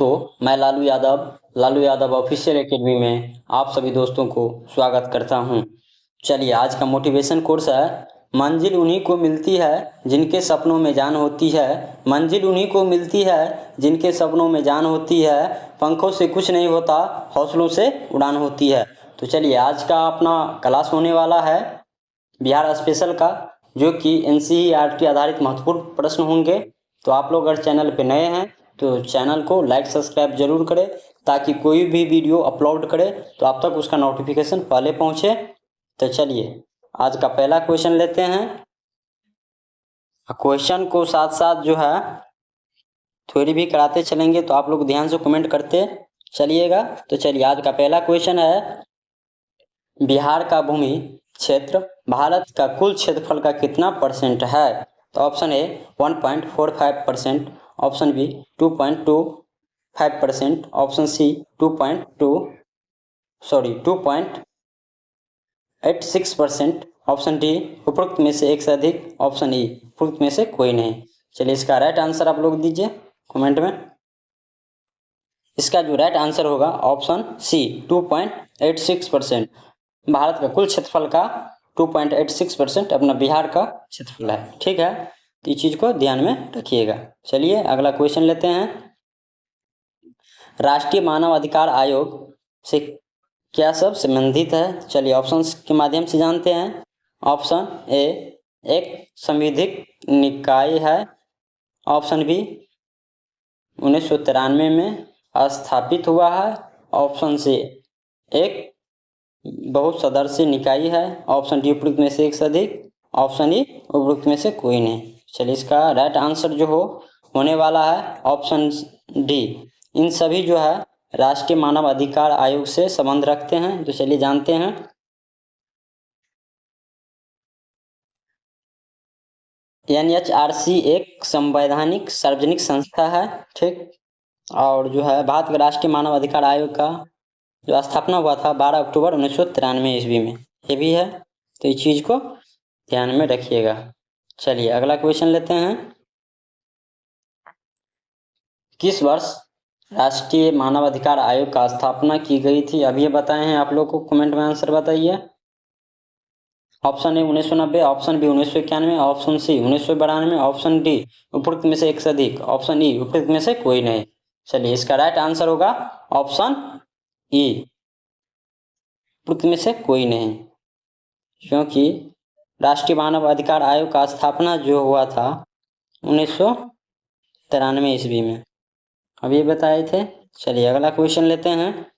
मैं Lalu Yadav official academy में आप सभी दोस्तों को स्वागत करता हूं। चलिए, आज का मोटिवेशन कोर्स है, मंजिल उन्हीं को मिलती है जिनके सपनों में जान होती है। मंजिल उन्हीं को मिलती है जिनके सपनों में जान होती है। पंखों से कुछ नहीं होता, हौसलों से उड़ान होती है। तो चलिए, आज का अपना क्लास होने वाला है बिहार स्पेशल का, जो कि NCERT आधारित महत्वपूर्ण प्रश्न होंगे। तो आप लोग अगर चैनल पे नए हैं तो चैनल को लाइक सब्सक्राइब जरूर करें, ताकि कोई भी वीडियो अपलोड करे तो आप तक उसका नोटिफिकेशन पहले पहुंचे। तो चलिए, आज का पहला क्वेश्चन लेते हैं। क्वेश्चन को साथ साथ जो है थ्योरी भी कराते चलेंगे, तो आप लोग ध्यान से कमेंट करते चलिएगा। तो चलिए, आज का पहला क्वेश्चन है, बिहार का भूमि क्षेत्र भारत का कुल क्षेत्रफल का कितना परसेंट है? तो option A 1.45%, option B 2.25%, option C 2.86%, option D उपरोक्त में से एक से अधिक, ऑप्शन ई उपरोक्त में से कोई नहीं। चलिए, इसका राइट आंसर आप लोग दीजिए कमेंट में। इसका जो राइट आंसर होगा ऑप्शन सी 2.86%। भारत का कुल क्षेत्रफल का 2.86% अपना बिहार का क्षेत्रफल है। ठीक है, तो इस चीज को ध्यान में रखिएगा। चलिए, अगला क्वेश्चन लेते हैं। राष्ट्रीय मानव अधिकार आयोग से क्या सब संबंधित है? चलिए, ऑप्शंस के माध्यम से जानते हैं। ऑप्शन ए एक संवैधानिक निकाय है, ऑप्शन बी 1993 में स्थापित हुआ है, ऑप्शन सी एक बहुत सदस्य निकाय है, ऑप्शन डी उपरोक्त में से एक से अधिक, ऑप्शन ई उपरोक्त में से कोई नहीं। चलिए, इसका राइट आंसर जो होने वाला है ऑप्शन डी। इन सभी जो है राष्ट्रीय मानव अधिकार आयोग से संबंध रखते हैं। तो चलिए जानते हैं। NHRC एक संवैधानिक सार्वजनिक संस्था है। ठीक, और जो है भारत के राष्ट्रीय मानव अधिकार आयोग का जो स्थापना हुआ था 12 अक्टूबर 1993 ईस्वी में, ये भी है। तो इस चीज को ध्यान में रखिएगा। चलिए, अगला क्वेश्चन लेते हैं। किस वर्ष राष्ट्रीय मानव अधिकार आयोग का स्थापना की गई थी? अब ये बताए हैं आप लोग को, कमेंट में आंसर बताइए। Option A 1990, option B 1991, option C 1992, option D उपरोक्त में से एक से अधिक, ऑप्शन ई उपरोक्त में से कोई नहीं। चलिए, इसका राइट आंसर होगा ऑप्शन ई, उपरोक्त में से कोई नहीं, क्योंकि राष्ट्रीय मानव अधिकार आयोग का स्थापना जो हुआ था 1993 ईस्वी में, अभी बताए थे। चलिए, अगला क्वेश्चन लेते हैं।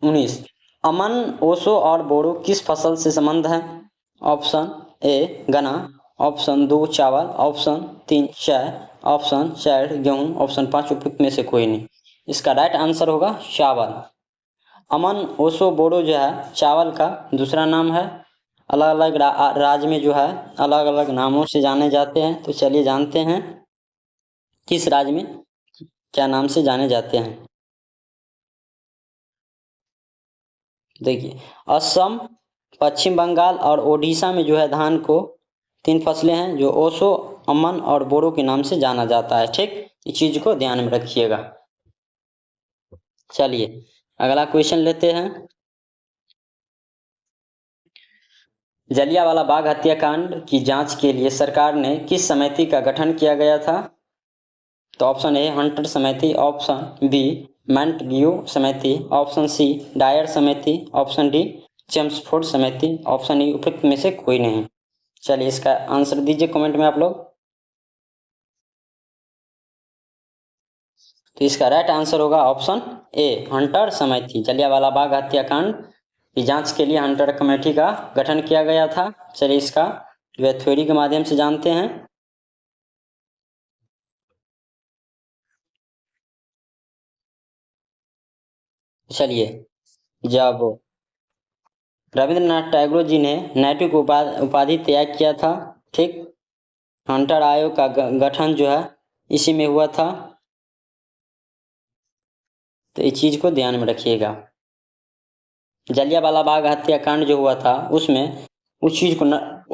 19, अमन, ओशो और बोरो किस फसल से संबंध है? ऑप्शन ए गन्ना, ऑप्शन 2 चावल, ऑप्शन 3 चाय, ऑप्शन 4 गेहूं, ऑप्शन 5 उपरोक्त में से कोई नहीं। इसका राइट आंसर होगा चावल। अमन, ओशो, बोरो जो है चावल का दूसरा नाम है। अलग अलग राज्य में जो है अलग अलग नामों से जाने जाते हैं। तो चलिए जानते हैं किस राज्य में क्या नाम से जाने जाते हैं। देखिए, असम, पश्चिम बंगाल और ओडिशा में जो है धान को 3 फसलें हैं जो ओशो, अमन और बोरो के नाम से जाना जाता है। ठीक, इस चीज को ध्यान में रखिएगा। चलिए, अगला क्वेश्चन लेते हैं। जलियांवाला बाग हत्याकांड की जांच के लिए सरकार ने किस समिति का गठन किया गया था? तो ऑप्शन ए हंटर समिति, ऑप्शन बी मैंटग्यू समिति, ऑप्शन सी डायर समिति, ऑप्शन डी चेम्सफोर्ड समिति, ऑप्शन ई उपरोक्त में से कोई नहीं। चलिए, इसका आंसर दीजिए कमेंट में आप लोग। तो इसका राइट आंसर होगा ऑप्शन ए हंटर समिति। जलियांवाला बाग हत्याकांड की जांच के लिए हंटर कमेटी का गठन किया गया था। चलिए, इसका जो है थ्योरी के माध्यम से जानते हैं। चलिए, जब रविंद्रनाथ टैगोर जी ने नैतिक उपाधि त्याग किया था, ठीक, हंटर आयोग का गठन जो है इसी में हुआ था। तो इस चीज को ध्यान में रखिएगा। जलियांवाला बाग हत्याकांड जो हुआ था उसमें उस चीज को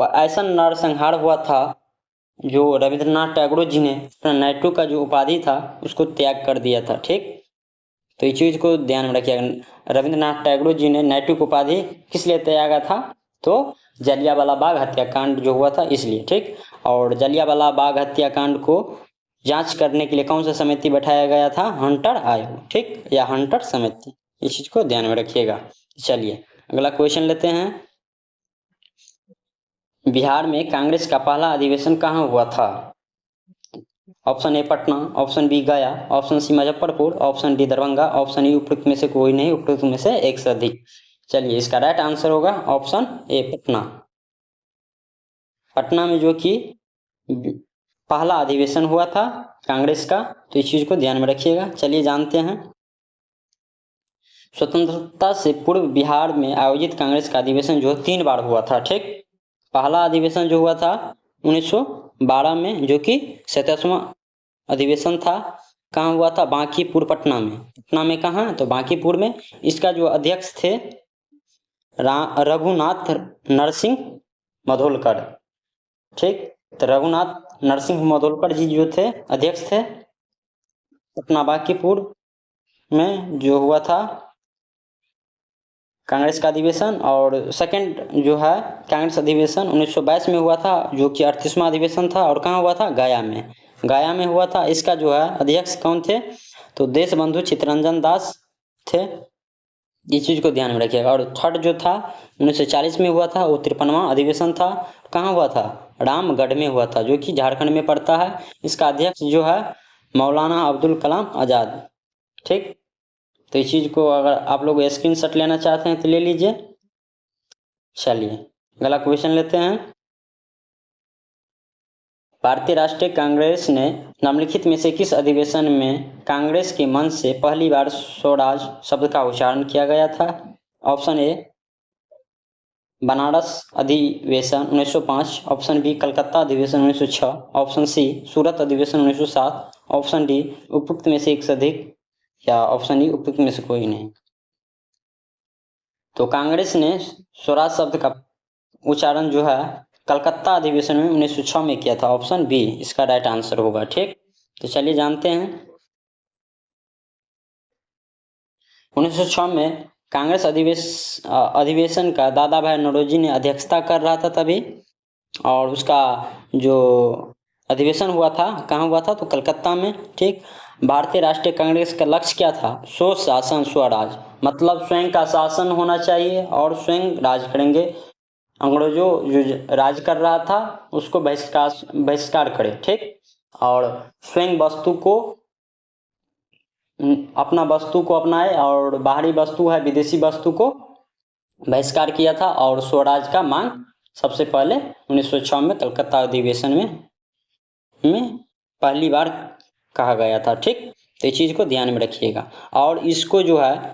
ऐसा नरसंहार हुआ था जो रविंद्रनाथ टैगोर जी ने अपना नाइटू का जो उपाधि था उसको त्याग कर दिया था। ठीक, तो इस चीज को ध्यान में रखिएगा। रविंद्रनाथ टैगोर जी ने नाइटू की उपाधि किस लिए त्यागा था? तो जलियांवाला बाग हत्याकांड जो हुआ था इसलिए। ठीक, और जलियांवाला बाग हत्याकांड को जांच करने के लिए कौन सा समिति बैठाया गया था? हंटर आयोग। ठीक, या हंटर समिति, इस चीज को ध्यान में रखिएगा। चलिए अगला क्वेश्चन लेते हैं। बिहार में कांग्रेस का पहला अधिवेशन कहाँ हुआ था? Option A Patna, option B Gaya, option C Muzaffarpur, option D Darbhanga, option E उपरोक्त में से कोई नहीं, उपरोक्त में से एक से अधिक। चलिए इसका राइट आंसर होगा ऑप्शन ए पटना। पटना में जो कि पहला अधिवेशन हुआ था कांग्रेस का, तो इस चीज को ध्यान में रखिएगा। चलिए जानते हैं। स्वतंत्रता से पूर्व बिहार में आयोजित कांग्रेस का अधिवेशन जो 3 बार हुआ था। ठीक, पहला अधिवेशन जो हुआ था 1912 में, जो कि 67वां अधिवेशन था। कहाँ हुआ था? बांकीपुर, पटना में। पटना में कहाँ? तो बांकीपुर में। इसका जो अध्यक्ष थे रघुनाथ नरसिंह मधोलकर। ठीक, तो रघुनाथ नरसिंह मधोलकर जी जो थे अध्यक्ष थे पटना बांकीपुर में जो हुआ था कांग्रेस का अधिवेशन। और सेकंड जो है कांग्रेस अधिवेशन 1922 में हुआ था, जो कि 38वां अधिवेशन था। और कहाँ हुआ था? गया में। गया में हुआ था। इसका जो है अध्यक्ष कौन थे? तो देशबंधु चित्तरंजन दास थे। इस चीज को ध्यान में रखिएगा। और थर्ड जो था 1940 में हुआ था, वो 53वां अधिवेशन था। कहाँ हुआ था? रामगढ़ में हुआ था, जो कि झारखंड में पड़ता है। इसका अध्यक्ष जो है मौलाना अब्दुल कलाम आजाद। ठीक, तो इस चीज को अगर आप लोग स्क्रीनशॉट लेना चाहते हैं तो ले लीजिए। चलिए अगला क्वेश्चन लेते हैं। भारतीय राष्ट्रीय कांग्रेस ने निम्नलिखित में से किस अधिवेशन में कांग्रेस के मंच से पहली बार स्वराज शब्द का उच्चारण किया गया था? ऑप्शन ए बनारस अधिवेशन 1905, ऑप्शन बी कलकत्ता अधिवेशन 1906, ऑप्शन सी सूरत अधिवेशन 1907, ऑप्शन डी उपरोक्त में से एक से अधिक, या ऑप्शन ई उपरोक्त में से कोई नहीं। तो कांग्रेस ने स्वराज शब्द का उच्चारण जो है कलकत्ता अधिवेशन में 1906 में किया था। ऑप्शन बी इसका राइट आंसर होगा। ठीक, तो चलिए जानते हैं। 1906 में कांग्रेस अधिवेशन का दादा भाई नौरोजी ने अध्यक्षता कर रहा था तभी। और उसका जो अधिवेशन हुआ था कहाँ हुआ था? तो कलकत्ता में। ठीक, भारतीय राष्ट्रीय कांग्रेस का लक्ष्य क्या था? स्वशासन स्वराज, मतलब स्वयं का शासन होना चाहिए और स्वयं राज करेंगे। अंग्रेजों जो राज कर रहा था उसको बहिष्कार करे। ठीक, और स्वयं अपना वस्तु को अपनाए, और बाहरी वस्तु है विदेशी वस्तु को बहिष्कार किया था। और स्वराज का मांग सबसे पहले 1906 में कलकत्ता अधिवेशन में पहली बार कहा गया था। ठीक, तो इस चीज को ध्यान में रखिएगा। और इसको जो है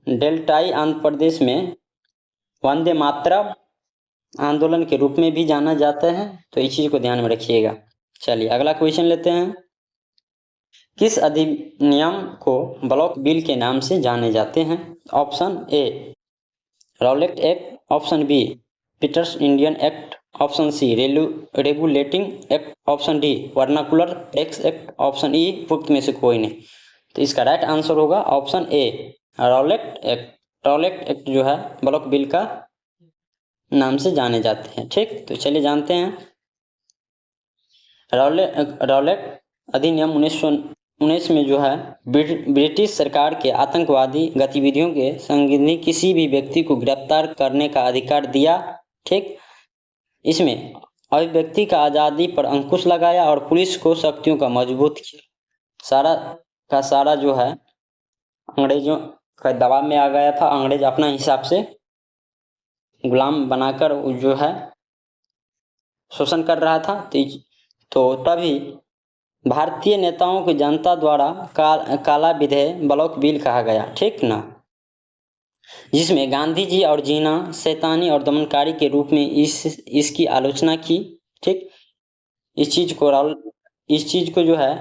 डेल्टाई आंध्र प्रदेश में वंदे मातरम आंदोलन के रूप में भी जाना जाता है, तो इस चीज को ध्यान में रखिएगा। चलिए अगला क्वेश्चन लेते हैं। किस अधिनियम को ब्लॉक बिल के नाम से जाने जाते हैं? Option A Rowlatt Act, option B Pitt's Indian Act, option C regulating Act, option D vernacular tax Act, option E उपरोक्त में से कोई नहीं। तो इसका राइट आंसर होगा option A Rowlatt Act. Rowlatt Act जो है ब्लॉक बिल का नाम से जाने जाते हैं। ठीक, तो चलिए जानते हैं। रॉलेट अधिनियम 1919 में जो है ब्रिटिश सरकार के आतंकवादी गतिविधियों के संबंधी किसी भी व्यक्ति को गिरफ्तार करने का अधिकार दिया। ठीक, इसमें अभिव्यक्ति का आज़ादी पर अंकुश लगाया और पुलिस को शक्तियों का मजबूत किया। सारा का सारा जो है अंग्रेजों का दबाव में आ गया था। अंग्रेज अपना हिसाब से गुलाम बनाकर जो है शोषण कर रहा था। तो तभी भारतीय नेताओं की जनता द्वारा काला विधेय ब्लॉक बिल कहा गया। ठीक ना, जिसमें गांधी जी और जीना शैतानी और दमनकारी के रूप में इसकी आलोचना की। ठीक, इस चीज को जो है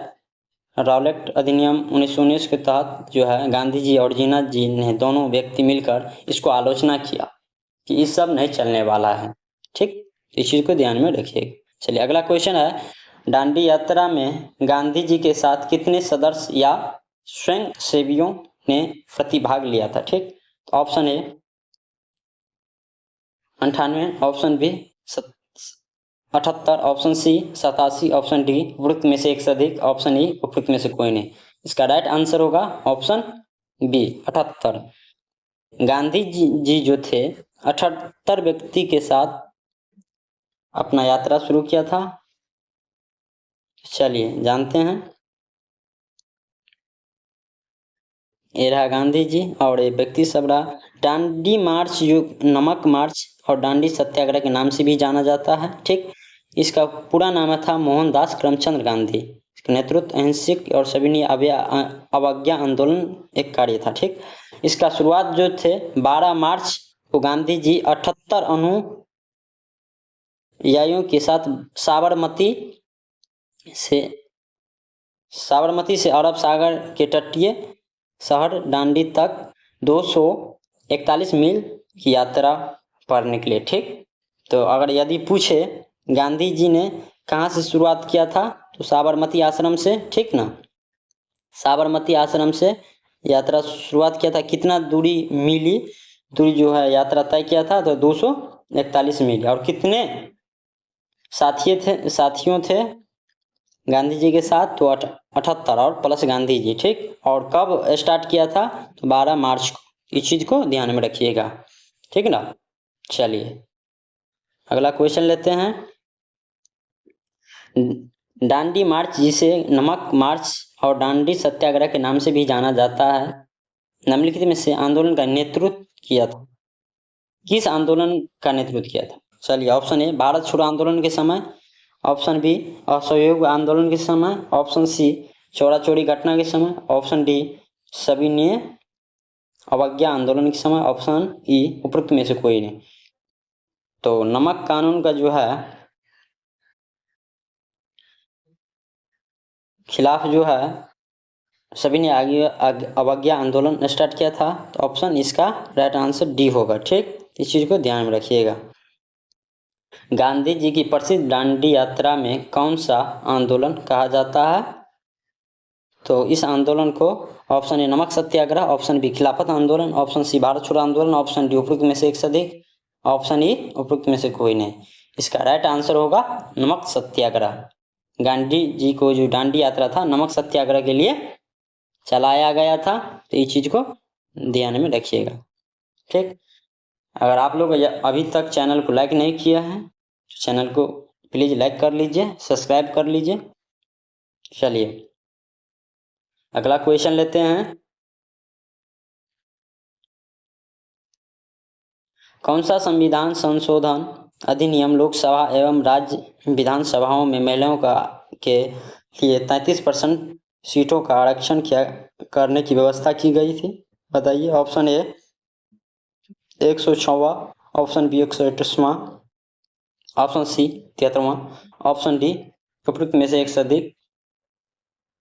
रॉलेट अधिनियम 1919 के तहत जो है गांधी जी और जीना जी ने दोनों व्यक्ति मिलकर इसको आलोचना किया कि इस सब नहीं चलने वाला है। ठीक, इस चीज को ध्यान में रखिएगा। चलिए अगला क्वेश्चन है, दांडी यात्रा में गांधी जी के साथ कितने सदस्य या स्वयं सेवियों ने प्रतिभाग लिया था? ठीक, तो option A 98, option B 78, option C 87, option D उपरोक्त में से एक से अधिक, ऑप्शन ई उपरोक्त में से कोई नहीं। इसका राइट आंसर होगा ऑप्शन बी 78। गांधी जी जो थे 78 व्यक्ति के साथ अपना यात्रा शुरू किया था। चलिए जानते हैं। ये रहा गांधी जी और ये व्यक्ति सब रहा। दांडी मार्च जो नमक मार्च और दांडी सत्याग्रह के नाम से भी जाना जाता है। ठीक, इसका पूरा नाम था मोहनदास करमचंद गांधी। इसका नेतृत्व अहिंसक और सविनय अवज्ञा आंदोलन एक कार्य था। ठीक, इसका शुरुआत जो थे 12 मार्च को गांधी जी 78 अनुयायियों के साथ साबरमती से अरब सागर के तटीय शहर दांडी तक 241 मील की यात्रा पर निकले। ठीक, तो अगर यदि पूछे गांधी जी ने कहाँ से शुरुआत किया था, तो साबरमती आश्रम से। ठीक ना, साबरमती आश्रम से यात्रा शुरुआत किया था। कितना दूरी जो है यात्रा तय किया था, तो 241 मील। और कितने साथियों थे गांधी जी के साथ, तो 78 और प्लस गांधी जी। ठीक, और कब स्टार्ट किया था, तो 12 मार्च को। इस चीज को ध्यान में रखिएगा। ठीक ना, चलिए अगला क्वेश्चन लेते हैं। दांडी मार्च, जिसे नमक मार्च और दांडी सत्याग्रह के नाम से भी जाना जाता है, निम्नलिखित में से आंदोलन का नेतृत्व किया था। किस आंदोलन का नेतृत्व किया था? चलिए ऑप्शन ए भारत छोड़ो आंदोलन के समय, ऑप्शन बी असहयोग आंदोलन के समय, ऑप्शन सी चौरा चौरी घटना के समय, ऑप्शन डी सविनय अवज्ञा आंदोलन के समय, ऑप्शन ई उपरोक्त में से कोई नहीं। तो नमक कानून का जो है खिलाफ जो है सविनय अवज्ञा आंदोलन स्टार्ट किया था, तो ऑप्शन इसका राइट आंसर डी होगा। ठीक, इस चीज को ध्यान में रखिएगा। गांधी जी की प्रसिद्ध दांडी यात्रा में कौन सा आंदोलन कहा जाता है? तो इस आंदोलन को ऑप्शन ए नमक सत्याग्रह, ऑप्शन बी खिलाफत आंदोलन, ऑप्शन सी भारत छोड़ो आंदोलन, ऑप्शन डी उपरोक्त में से एक से अधिक, ऑप्शन ई उपरोक्त में से कोई नहीं। इसका राइट आंसर होगा नमक सत्याग्रह। गांधी जी को जो दांडी यात्रा था नमक सत्याग्रह के लिए चलाया गया था, तो इस चीज को ध्यान में रखिएगा। ठीक, अगर आप लोग अभी तक चैनल को लाइक नहीं किया है, तो चैनल को प्लीज लाइक कर लीजिए, सब्सक्राइब कर लीजिए। चलिए अगला क्वेश्चन लेते हैं। कौन सा संविधान संशोधन अधिनियम लोकसभा एवं राज्य विधानसभाओं में महिलाओं के लिए 33% सीटों का आरक्षण करने की व्यवस्था की गई थी? बताइए। ऑप्शन ए 106वां, ऑप्शन बी 128वां, ऑप्शन सी 73वां, ऑप्शन डी उपरोक्त में से एक से अधिक,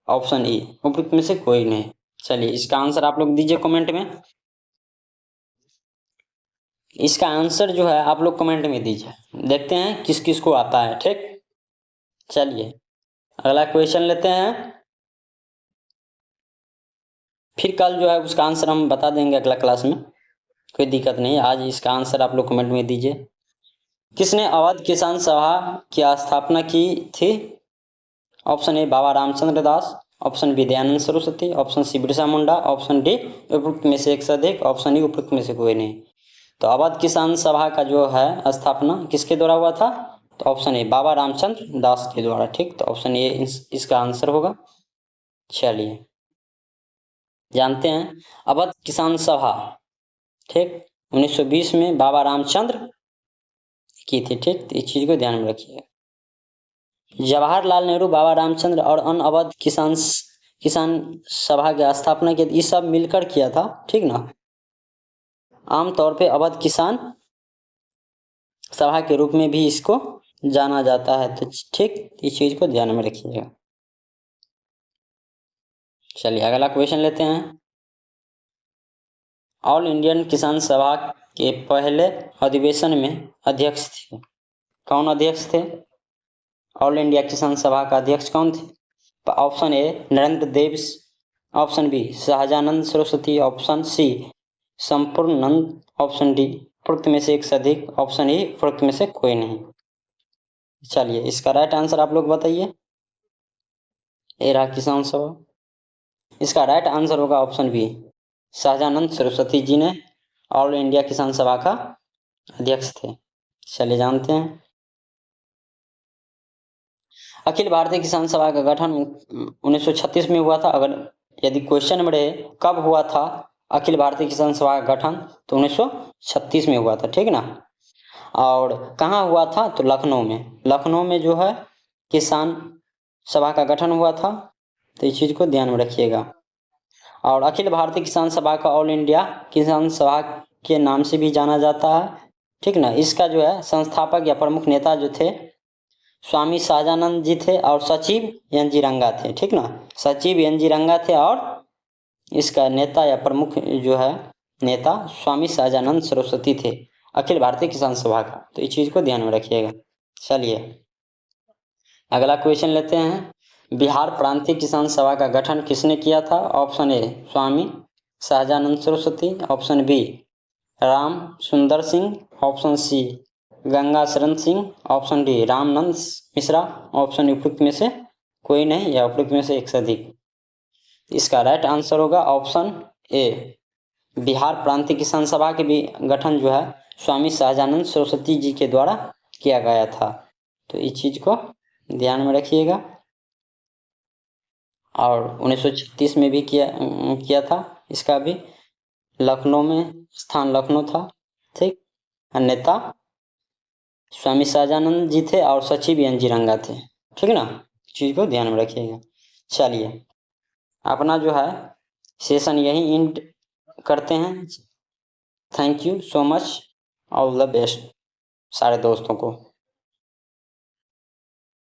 ऑप्शन ई उपरोक्त में से कोई नहीं। चलिए इसका आंसर आप लोग दीजिए कमेंट में। इसका आंसर जो है आप लोग कमेंट में दीजिए, देखते हैं किस किस को आता है। ठीक, चलिए अगला क्वेश्चन लेते हैं। फिर कल जो है उसका आंसर हम बता देंगे अगला क्लास में, कोई दिक्कत नहीं। आज इसका आंसर आप लोग कमेंट में दीजिए। किसने अवध किसान सभा की स्थापना की थी? Option A Baba Ramchandra Das, option B Dayanand Saraswati, option C Birsa Munda, option D उपरोक्त में से एक से अधिक, ऑप्शन ई उपरोक्त में से कोई नहीं। तो अवध किसान सभा का जो है स्थापना किसके द्वारा हुआ था? तो ऑप्शन ए बाबा रामचंद्र दास के द्वारा। ठीक, तो ऑप्शन ए इसका आंसर होगा। चलिए जानते हैं अवध किसान सभा। ठीक, 1920 में बाबा रामचंद्र की थी। ठीक, तो इस चीज को ध्यान में रखिए। जवाहरलाल नेहरू, बाबा रामचंद्र और अन्य अवध किसान सभा की स्थापना की, ये सब मिलकर किया था। ठीक ना, आमतौर पे अवध किसान सभा के रूप में भी इसको जाना जाता है। तो ठीक, इस चीज को ध्यान में रखिएगा। चलिए अगला क्वेश्चन लेते हैं। ऑल इंडियन किसान सभा के पहले अधिवेशन में अध्यक्ष थे, कौन अध्यक्ष थे? ऑल इंडिया किसान सभा का अध्यक्ष कौन थे? Option A Narendra Dev, option B Sahajanand Saraswati, option C Sampurnanand, option D उपरोक्त में से एक से अधिक, ऑप्शन ई उपरोक्त में से कोई नहीं। चलिए इसका राइट आंसर आप लोग बताइए। ये रहा किसान सभा। इसका राइट आंसर होगा ऑप्शन बी, शाहजानंद सरस्वती जी ने ऑल इंडिया किसान सभा का अध्यक्ष थे। चलिए जानते हैं। अखिल भारतीय किसान सभा का गठन 1936 में हुआ था। अगर यदि क्वेश्चन बढ़े कब हुआ था अखिल भारतीय किसान सभा का गठन, तो 1936 में हुआ था, ठीक ना। और कहाँ हुआ था? तो लखनऊ में। लखनऊ में जो है किसान सभा का गठन हुआ था, तो इस चीज़ को ध्यान में रखिएगा। और अखिल भारतीय किसान सभा का ऑल इंडिया किसान सभा के नाम से भी जाना जाता है, ठीक ना। इसका जो है संस्थापक या प्रमुख नेता जो थे स्वामी शाहजानंद जी थे और सचिव एन.जी. रंगा थे, ठीक ना। सचिव एन.जी. रंगा थे और इसका नेता या प्रमुख जो है नेता स्वामी शाहजानंद सरस्वती थे अखिल भारतीय किसान सभा का। तो इस चीज़ को ध्यान में रखिएगा। चलिए अगला क्वेश्चन लेते हैं। बिहार प्रांतीय किसान सभा का गठन किसने किया था? Option A Swami Sahajanand Saraswati, option B Ram Sundar Singh, option C Ganga Sharan Singh, option D Ramanand Mishra, option उपयुक्त में से कोई नहीं या उपयुक्त में से एक से अधिक। इसका राइट आंसर होगा ऑप्शन ए, बिहार प्रांतीय किसान सभा के भी गठन जो है स्वामी शाहजानंद सरस्वती जी के द्वारा किया गया था। तो इस चीज़ को ध्यान में रखिएगा। और 1936 में भी किया था। इसका भी लखनऊ में, स्थान लखनऊ था, ठीक। नेता स्वामी शाहजानंद जी थे और सचिव एन.जी. रंगा थे, ठीक ना। चीज़ को ध्यान में रखिएगा। चलिए अपना जो है सेशन यहीं एंड करते हैं। Thank you so much, all the best सारे दोस्तों को।